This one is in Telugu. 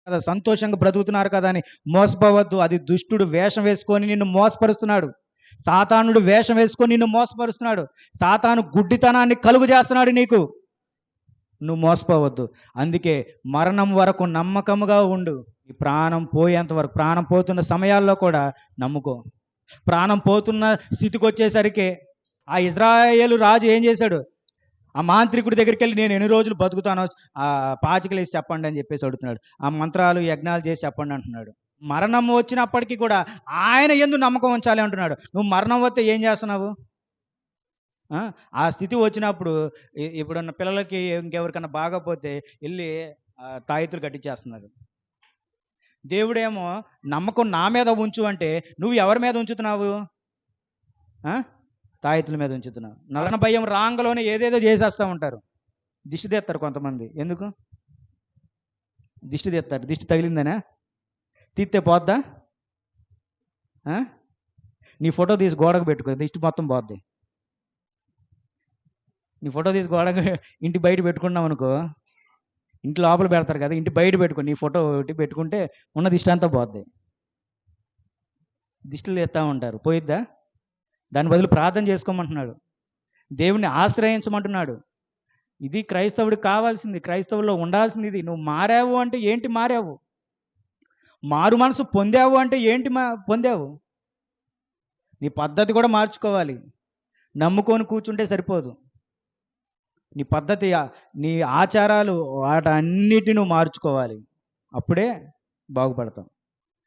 కదా, సంతోషంగా బ్రతుకుతున్నారు కదా అని మోసపోవద్దు. అది దుష్టుడు వేషం వేసుకొని నిన్ను మోసపరుస్తున్నాడు. సాతానుడు వేషం వేసుకొని నిన్ను మోసపరుస్తున్నాడు. సాతాను గుడ్డితనాన్ని కలుగు చేస్తున్నాడు నీకు. నువ్వు మోసపోవద్దు. అందుకే మరణం వరకు నమ్మకముగా ఉండు. ఈ ప్రాణం పోయేంత వరకు, ప్రాణం పోతున్న సమయాల్లో కూడా నమ్ముకో. ప్రాణం పోతున్న స్థితికి వచ్చేసరికి ఆ ఇజ్రాయేలు రాజు ఏం చేశాడు? ఆ మాంత్రికుడి దగ్గరికి వెళ్ళి నేను ఎన్ని రోజులు బతుకుతానో పాచికలేసి చెప్పండి అని చెప్పేసి అడుగుతున్నాడు. ఆ మంత్రాలు యజ్ఞాలు చేసి చెప్పండి అంటున్నాడు. మరణం వచ్చినప్పటికీ కూడా ఆయన యందు నమ్మకం ఉంచాలి అంటున్నాడు. నువ్వు మరణం వస్తే ఏం చేస్తున్నావు? ఆ స్థితి వచ్చినప్పుడు ఇప్పుడున్న పిల్లలకి ఇంకెవరికన్నా బాగపోతే వెళ్ళి తాయెత్తులు కట్టించేస్తున్నారు. దేవుడేమో నమ్మకం నా మీద ఉంచు అంటే నువ్వు ఎవరి మీద ఉంచుతున్నావు? తాయెత్తుల మీద ఉంచుతున్నావు. నలన భయం రాంగలోనే ఏదేదో చేసేస్తూ ఉంటారు. దిష్టి తీస్తారు కొంతమంది. ఎందుకు దిష్టి తీస్తారు? దిష్టి తగిలిందనా? తీస్తే పోద్దా? నీ ఫోటో తీసి గోడకు పెట్టుకో, దిష్టి మొత్తం పోద్ది. నీ ఫోటో తీసి గోడకు ఇంటి బయట పెట్టుకున్నావు అనుకో, ఇంటి లోపల పెడతారు కదా, ఇంటి బయట పెట్టుకో, నీ ఫోటో ఒకటి పెట్టుకుంటే ఉన్న దిష్టి అంతా పోద్ది. దిష్టిలు తెస్తూ ఉంటారు, పోయిద్దా? దాని బదులు ప్రార్థన చేసుకోమంటున్నాడు, దేవుణ్ణి ఆశ్రయించమంటున్నాడు. ఇది క్రైస్తవుడికి కావాల్సింది, క్రైస్తవుల్లో ఉండాల్సింది ఇది. నువ్వు మారావు అంటే ఏంటి మారావు? మారు మనసు పొందావు అంటే ఏంటి పొందావు? నీ పద్ధతి కూడా మార్చుకోవాలి. నమ్ముకొని కూర్చుంటే సరిపోదు. నీ పద్ధతి, నీ ఆచారాలు వాటన్నిటిని నువ్వు మార్చుకోవాలి. అప్పుడే బాగుపడతావు.